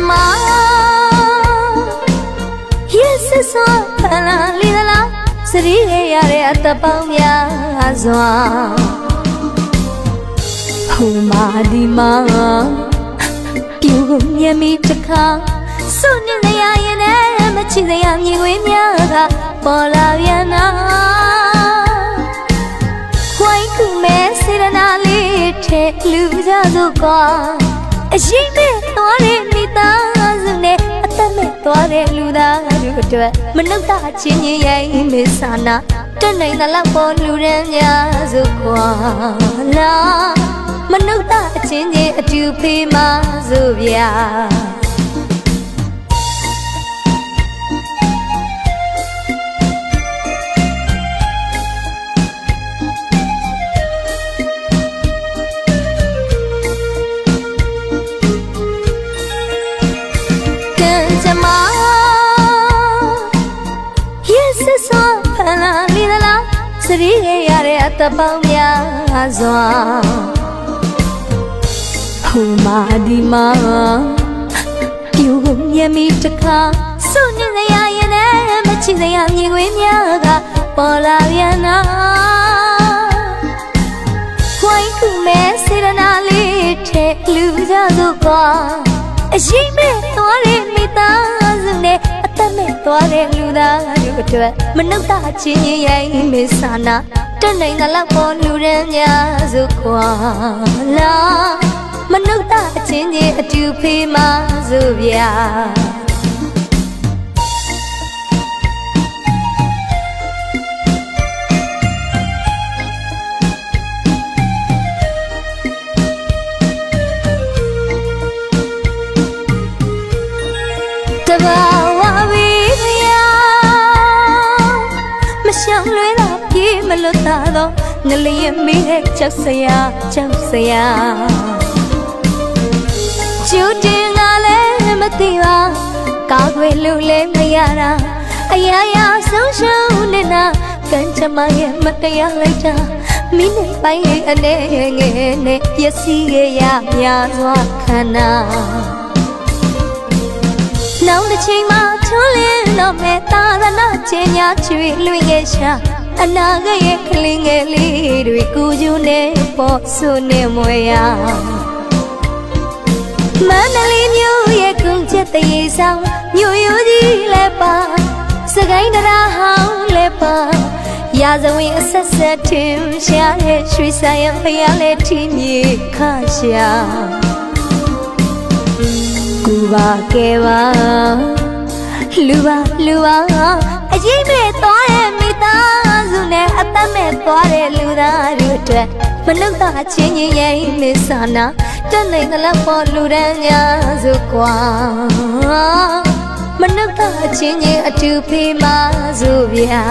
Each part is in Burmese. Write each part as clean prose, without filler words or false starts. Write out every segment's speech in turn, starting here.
ma yes so la li la sri ya re atapang mya zwa hu ma di ma piu ko mya mi takha su ni la ya yin ne ma chi sa ya mi wei mya ga paw la yan na wai ku me sirana li the lu ja so kwaအရှိမဲ့သွားတဲ့မိသားစုနဲ့အသက်မဲ့သွားတဲ့လူသားတို့အတွက်မနှုတ်တာချင်းချင်းရိုင်းမေဆာနာတက်နိုင်သလောက်ပေါ်လူရန်များစုခွာလာမနှုတ်တာအချင်းချင်းအတူဖေးမဆိုဗျာစရီရရတဲ့အတပေါင်းများစွာဟိုမာဒီမာပြူကိုမြင်မိတခါစုညနေရရင်လည်းမချစ်စရာမြင်ခွင့်များကပေါ်လာပြန်နာဝိုင်းခုမဲစေရနာလေးထဲလူကြစို့ကွာအရှိမဲ့သွားတဲ့မိသားစုနဲ့အသက်မဲ့သွားတဲ့လူသားတို့အတွက်မနှုတ်တာချင်းရိုင်းမေဆာနာတက်နိုင်သလောက်ပေါ်လူရန်များစုခွာလာမနှုတ်တာချင်းချင်းအတူဖေးမဆိုဗျာမလွတ်တာတော့ငလျင်မိတဲ့ကြောက်စရာကျူတင်ကလည်းမသိပါကာကွယ်လို့လည်းမရတာအရာရာဆုံးရှုံးနေတာကံကြမ္မာရဲ့မတရားလိုက်တာမိနေပိုင်းရဲ့အနေငယ်နဲ့ပျက်စီးခဲ့ရများစွာခန္ဓာနောက်တစ်ချိန်မှထွန်းလင်းတော့မဲ့သာသနာချင်းများချွေလွင်ရဲ့ရှာအနာဂတ်ရဲ့ကလေးငယ်လေးတွေကိုကျူနေပေါ်ဆုနေမွေရမန္တလေးမြို့ရဲ့ကုန်းချက်တရေဆောင်မြို့ရိုးကြီးလည်းပါစကိုင်းတရားဟောင်းလည်းပါရာဇဝင်အဆက်ဆက်ထင်ရှားတဲ့ရွှေဆိုင်ရဖျားလည်းထင်းမြေခရှာကူပါကဲပါလူပါအရေးမဲ့သွားတဲ့မိသားစုနဲ့အသက်မဲ့သွားတဲ့လူသားတို့အတွက်မနှုတ်တာချင်းချင်းရဲ့မေဆာနာတက်နိုင်သလောက်ပေါ်လူရန်များစုကွာမနှုတ်တာချင်းချင်းအတူဖေးမဆိုဗျာ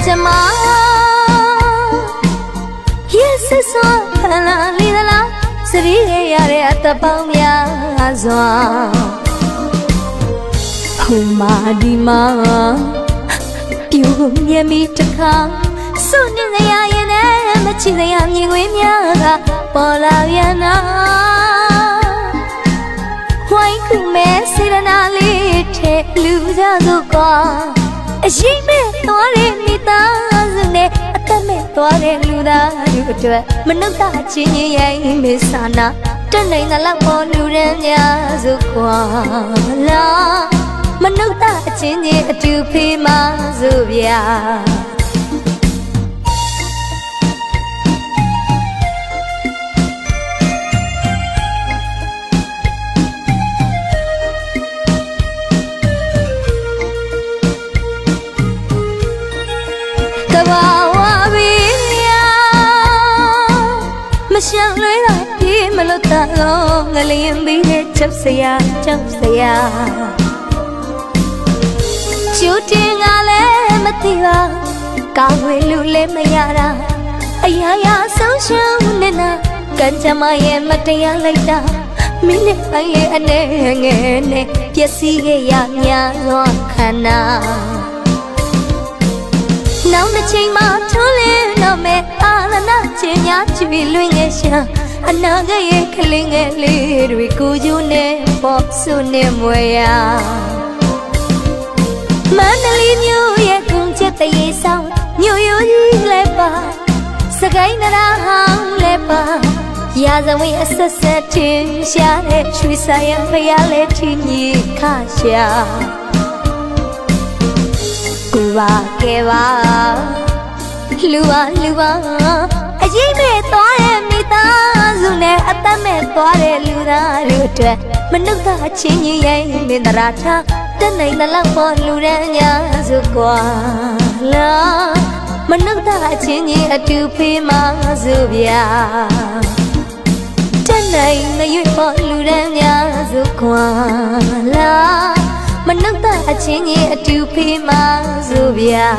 ကျမ yes so လာလီလာစရီးရရတဲ့အတပေါင်းများစွာဟိုမာဒီမာပြူမြမီတခါစွနေစရာရင်နဲ့မချစ်စရာမြင်ခွေးများကပေါ်လာပြန်နာဝိုင်းခုမဲ့စေရနာလေးထဲလူကြစို့ကွာအရှိမဲ့သွားတဲ့မိသားစုနဲ့အသက်မဲ့သွားတဲ့လူသားတို့အတွက်မနှုတ်တာချင်းရဲ့မေဆာနာတက်နိုင်တဲ့လောက်ပေါ်လူရန်များစို့ကွာလာမနှုတ်တာအချင်းချင်းအတူဖေးမစို့ဗျာရှောင်းလွဲတာပြေးမလို့တလုံးငလျင်ပြီးတဲ့ချက်စရာကြောက်စရာကျူတင်ကလည်းမသိပါကောင်းဝေလူလည်းမရတာအရာရာဆုံးရှုံးနေတာကံကြမ္မာရဲ့မတရားလိုက်တာမိနစ်ပိုင်းရဲ့အနေငယ်နဲ့ပျက်စီးခဲ့ရများစွာခန္ဓာနောက်တစ်ချိန်မှထုံးလင်းတော့မဲ့အာလနာချင်းများချီလွင်ငယ်ရှာအနာဂတ်ရဲ့ကလေးငယ်လေးတွေကိုယူနေပေါ်စုနေမွေရမန္တလေးမြို့ရဲ့ကုန်းချက်တရေဆောင်မြို့ရိုးကြီးလည်းပါစကိုင်းနရာဟောင်းလည်းပါရာဇဝင်အဆက်ဆက်ထင်ရှားတဲ့ရွှေဆိုင်ရဖျားလည်းထင်းကြီးခါရှာကိုပါကဲပါလူပါအရေးမဲ့သွားတဲ့မိသားစုနဲ့အသက်မဲ့သွားတဲ့လူသားတို့အတွက်မနှုတ်သားချင်းကြီးရဲ့မင်္ဂလာထားတက်နိုင်တဲ့လောက်ပေါ်လူရန်များစုကွာလာမနှုတ်သားချင်းကြီးအတူဖေးမစုဗျာတက်နိုင်ငရွေ့ပေါ်လူရန်များစုကွာလာမနှုတ်သားချင်းကြီးအတူဖေးမစုဗျာ